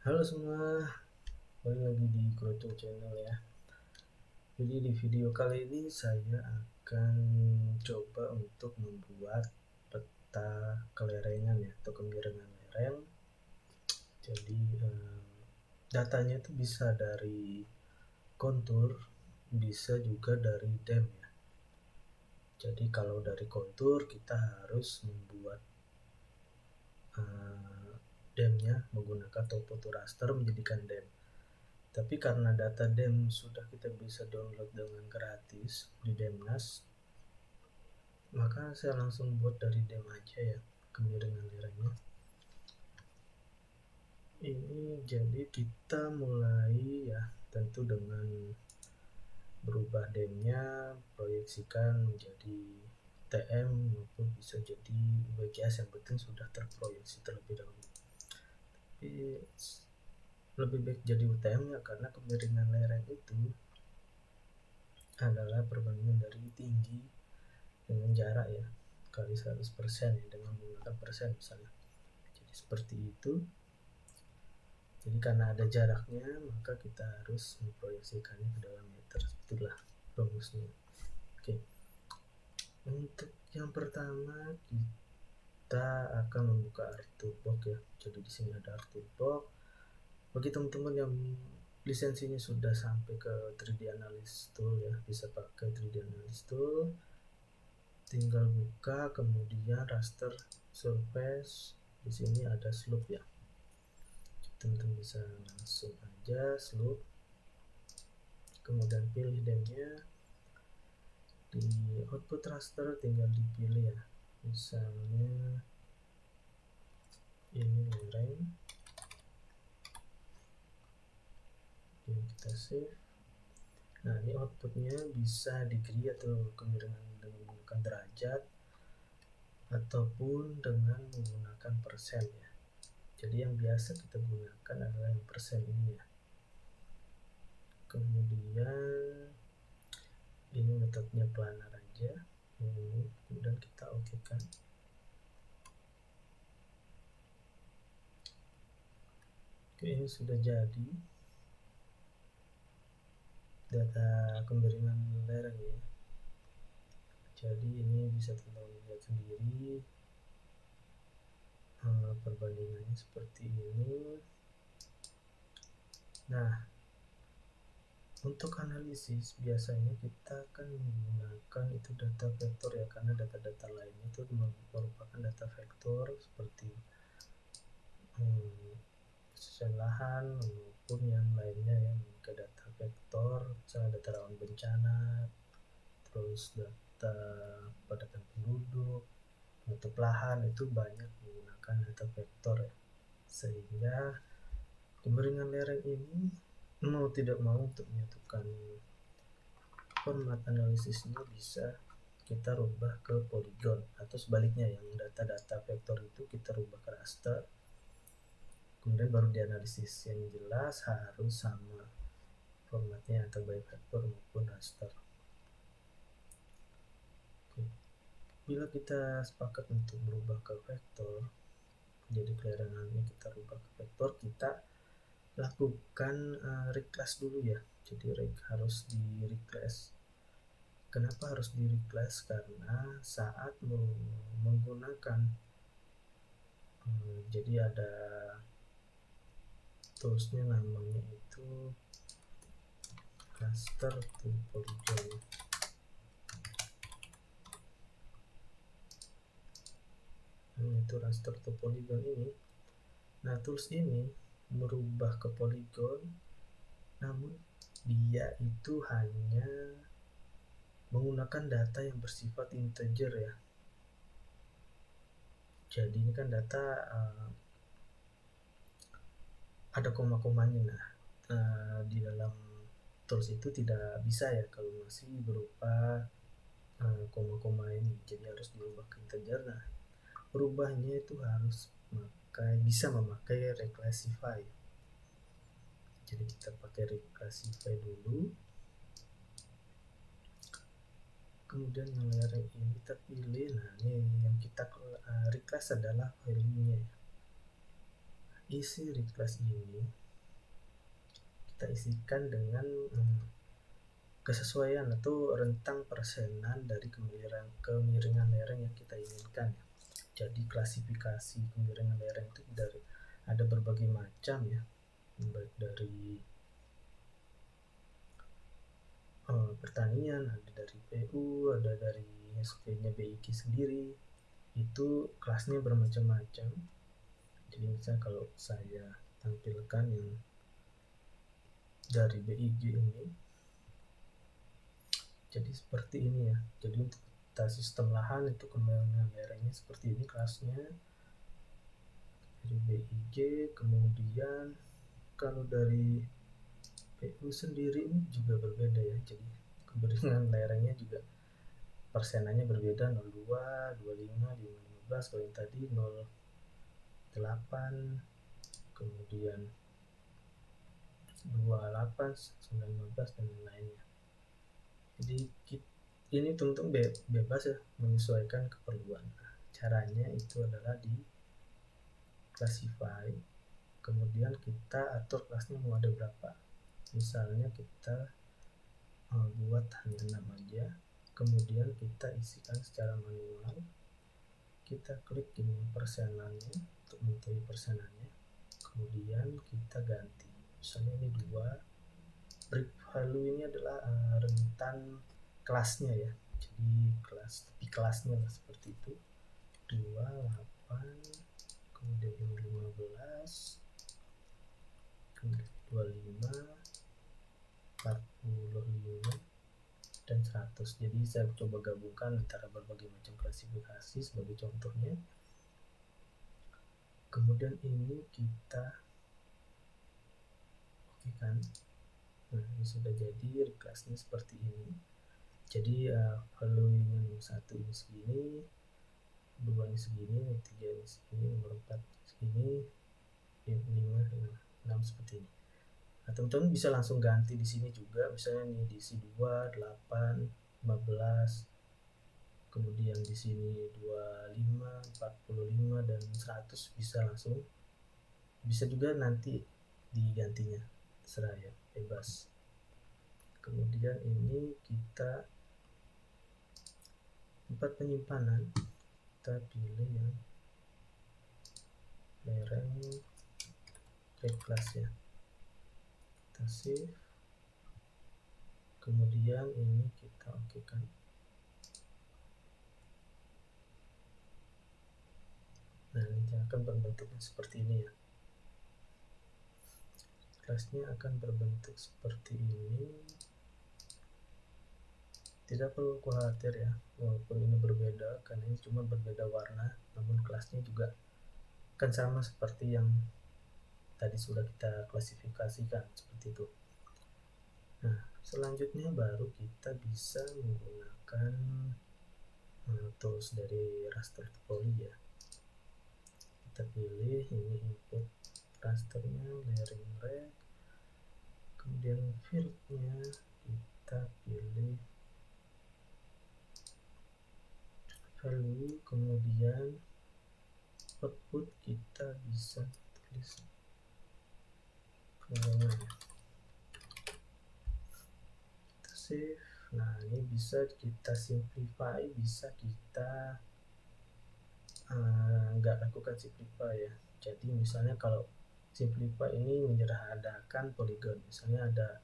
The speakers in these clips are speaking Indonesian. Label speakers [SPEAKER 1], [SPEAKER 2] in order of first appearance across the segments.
[SPEAKER 1] Halo semua, balik lagi di Kroco Channel ya. Jadi di video kali ini saya akan coba untuk membuat peta kelerengan ya, atau kemiringan lereng. Jadi datanya itu bisa dari kontur, bisa juga dari DEM ya. Jadi kalau dari kontur kita harus membuat DEM-nya menggunakan topo raster menjadikan DEM. Tapi karena data DEM sudah kita bisa download dengan gratis di Demnas, maka saya langsung buat dari DEM aja ya, kemiringan lerengnya. Ini jadi kita mulai ya, tentu dengan berubah DEM-nya, proyeksikan menjadi TM maupun bisa jadi WGS, yang penting sudah terproyeksi terlebih dahulu. Tapi lebih baik jadi UTM-nya karena kemiringan lereng itu adalah perbandingan dari tinggi dengan jarak ya, kali 100% ya, dengan menggunakan persen misalnya. Jadi seperti itu. Jadi karena ada jaraknya, maka kita harus memproyeksikannya ke dalam meter. Itulah rumusnya. Oke. Untuk yang pertama kita akan membuka ArcToolbox ya. Jadi di sini ada ArcToolbox. Bagi teman-teman yang lisensinya sudah sampai ke 3D Analysis Tool ya, bisa pakai 3D Analysis Tool. Tinggal buka, kemudian raster surface. Di sini ada slope ya. Teman-teman bisa langsung aja slope. Kemudian pilih DEM-nya. Di output raster tinggal dipilih ya. Misalnya ini lereng. Oke, kita save. Nah, ini outputnya bisa degree atau kemiringan dengan menggunakan derajat ataupun dengan menggunakan persen ya. Jadi yang biasa kita gunakan adalah yang persen ini ya. Kemudian ini metodenya planar aja. Kemudian kita oke kan. Oke, ini sudah jadi data kemiringan lereng ya. Jadi ini bisa teman-teman lihat sendiri, perbandingannya seperti ini. Nah, untuk analisis biasanya kita akan menggunakan itu data vektor ya, karena data-data lainnya itu merupakan data vektor seperti kesusahan lahan maupun yang lainnya ya, ke data vektor, misalnya data rawan bencana, terus data padatan penduduk, untuk lahan itu banyak menggunakan data vektor ya. Sehingga kemiringan lereng ini mau tidak mau untuk menyatukan format analisisnya bisa kita rubah ke poligon, atau sebaliknya yang data-data vektor itu kita rubah ke raster, kemudian baru dianalisis. Yang jelas harus sama formatnya, atau baik vektor maupun raster. Oke. Bila kita sepakat untuk berubah ke vektor, jadi kelerengannya kita rubah ke vektor, kita lakukan reclass dulu ya. Jadi harus di reclass. Kenapa harus di reclass? Karena saat menggunakan jadi ada toolsnya, namanya itu raster to polygon. Itu raster to polygon ini. Nah, tools ini merubah ke polygon, namun dia itu hanya menggunakan data yang bersifat integer ya. Jadi ini kan data ada koma-komanya. Nah, di dalam tools itu tidak bisa ya kalau masih berupa koma-koma ini, jadi harus dirubah ke integer. Nah, berubahnya itu harus bisa memakai reclassify. Jadi kita pakai reclassify dulu. Kemudian yang lereng ini terpilih. Nah, ini yang kita reclass adalah value-nya ya. isi read class ini kita isikan dengan kesesuaian atau rentang persenan dari kemiringan lereng yang kita inginkan. Jadi klasifikasi kemiringan lereng itu ada berbagai macam ya, baik dari pertanian, ada dari PU, ada dari SPnya BIK sendiri. Itu kelasnya bermacam-macam. Jadi misalnya kalau saya tampilkan yang dari BIG ini, jadi seperti ini ya. Jadi untuk kita sistem lahan itu kemiringan lerengnya seperti ini kelasnya dari BIG. Kemudian kalau dari PU sendiri ini juga berbeda ya, jadi kemiringan lerengnya juga persenannya berbeda, 02, 25, 15, kalau yang tadi 08, kemudian 28, 19, dan lain-lainnya. Jadi ini tentu bebas ya, menyesuaikan keperluan. Caranya itu adalah di classify, kemudian kita atur kelasnya mau ada berapa. Misalnya kita buat hanya 6 aja, kemudian kita isikan secara manual. Kita klik ini persenannya untuk mengetahui persenannya, kemudian kita ganti. Misalnya ini 2, break value ini adalah rentan kelasnya ya, jadi kelasnya lah seperti itu. 28, kemudian ini 15, kemudian 25, 45, dan 100. Jadi saya coba gabungkan antara berbagai macam klasifikasi sebagai contohnya. Kemudian ini kita oke kan. Nah, ini sudah jadi kelasnya seperti ini. Jadi value-nya nomor 1 ini segini, 2 ini segini, 3 ini segini, nomor 4 segini, 5, 6 seperti ini. Nah, teman-teman bisa langsung ganti di sini juga, misalnya nih diisi 2, 8, 15, kemudian di sini 25, 45, dan 100 bisa langsung. Bisa juga nanti digantinya, terserah ya, bebas. Kemudian ini kita tempat penyimpanan, kita pilih yang lereng read class ya, kita save, kemudian ini kita oke kan. Nah, ini akan berbentuknya seperti ini ya, kelasnya akan berbentuk seperti ini. Tidak perlu khawatir ya, walaupun ini berbeda karena ini cuma berbeda warna, namun kelasnya juga akan sama seperti yang tadi sudah kita klasifikasikan seperti itu. Nah, selanjutnya baru kita bisa menggunakan tools dari raster topology ya. Kita pilih ini input rasternya, layering rect, kemudian fieldnya kita pilih value, kemudian output kita bisa tulis kita save. Nah, ini bisa kita simplify, bisa kita nggak lakukan simplify ya. Jadi misalnya kalau simplify ini menyederhanakan polygon, misalnya ada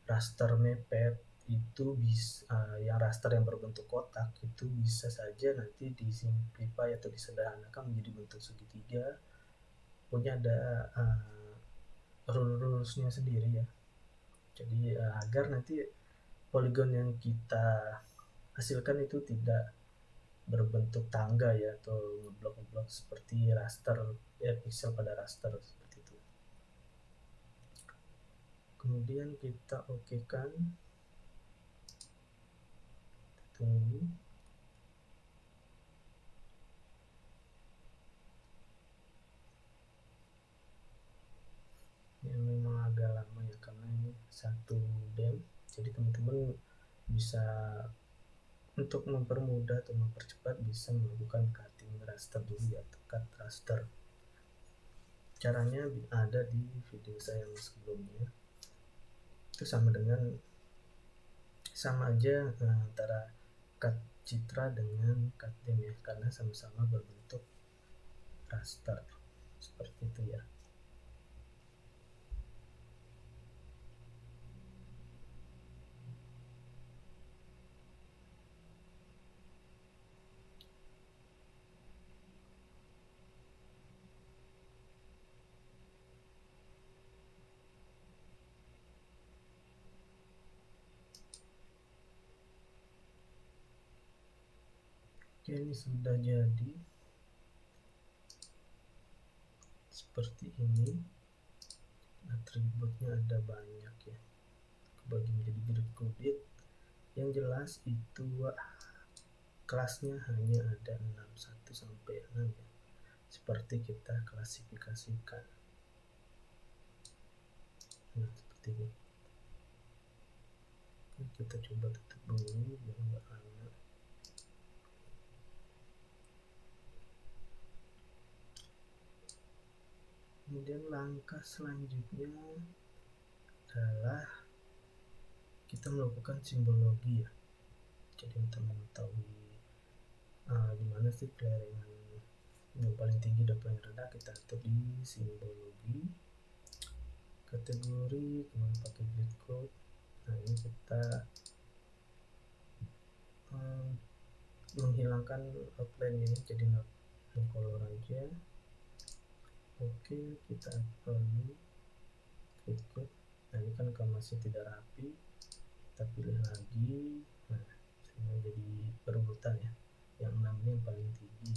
[SPEAKER 1] raster mepet itu bisa yang raster yang berbentuk kotak itu bisa saja nanti disimplify atau disederhanakan menjadi bentuk segitiga, punya ada rulesnya sendiri ya. Jadi agar nanti poligon yang kita hasilkan itu tidak berbentuk tangga ya, atau ngeblok-ngeblok seperti raster ya, pixel pada raster seperti itu. Kemudian kita oke kan, tunggu. Ini memang agak lama ya karena ini satu dem, jadi teman-teman bisa untuk mempermudah atau mempercepat bisa melakukan cutting raster dulu ya, atau cut raster. Caranya ada di video saya yang sebelumnya. Itu sama aja antara cut citra dengan cut dim ya, karena sama-sama berbentuk raster seperti itu ya. Oke, ini sudah jadi seperti ini. Atributnya ada banyak ya, bagi menjadi berikut. Yang jelas itu kelasnya hanya ada 1 sampai 6 ya, seperti kita klasifikasikan. Nah, seperti ini. Kita coba tutup dulu biar nggak lama. Kemudian langkah selanjutnya adalah kita melakukan simbologi ya. Jadi untuk mengetahui di mana sih kelaringan yang paling tinggi dan paling rendah, kita atur di simbologi, kategori, kemudian pakai grid code. Nah, ini kita menghilangkan outline ini, jadi no color aja. Oke, kita perlu grid code. Nah, ini kan kalau masih tidak rapi, kita pilih lagi. Nah, ini jadi berurutan ya, yang 6 ini yang paling tinggi.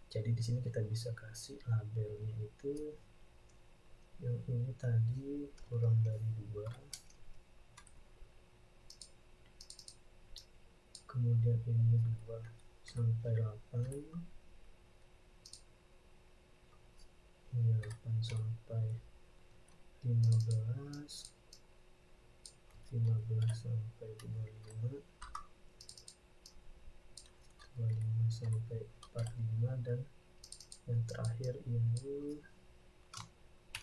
[SPEAKER 1] Jadi di sini kita bisa kasih labelnya itu, yang ini tadi kurang dari 2, kemudian ini 2 sampai 8, ini 8 sampai 15, 15 sampai 25, 25 sampai 45, dan yang terakhir ini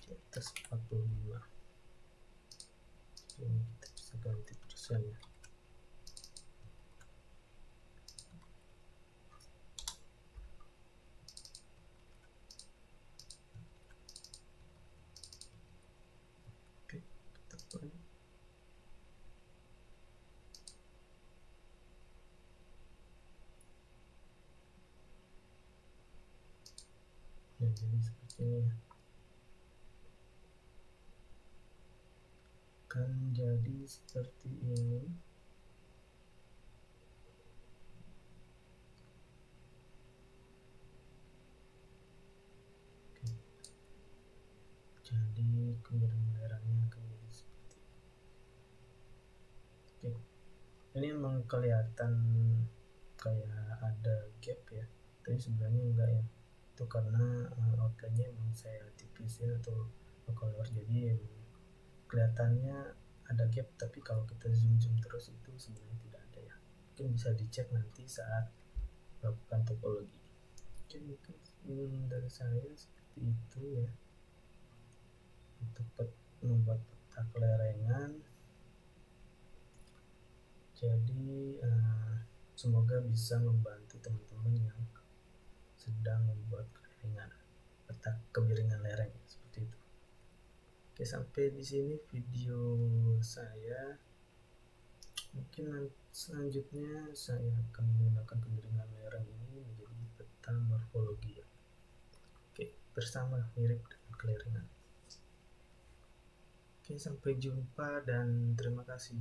[SPEAKER 1] di atas 45. Jadi ini kita bisa ganti persen ya. Oke, kita play. Nah, jadi seperti ini ya. Kan jadi seperti ini. Oke. Jadi kemiringan lerengnya akan jadi seperti ini. Oke. Ini memang kelihatan kayak ada gap ya, tapi sebenarnya enggak ya. Itu karena outline-nya memang saya tipisin atau color, jadi kelihatannya ada gap, tapi kalau kita zoom terus itu sebenarnya tidak ada ya. Mungkin bisa dicek nanti saat melakukan topologi. Oke, mungkin dari saya seperti itu ya, untuk membuat peta kelerengan. Jadi semoga bisa membantu teman-teman yang sedang membuat peta kemiringan lereng seperti itu. Oke, sampai di sini video saya. Mungkin selanjutnya saya akan menggunakan kemiringan lereng ini menjadi peta morfologi ya. Oke, bersama mirip dengan kelerengan. Oke, sampai jumpa dan terima kasih.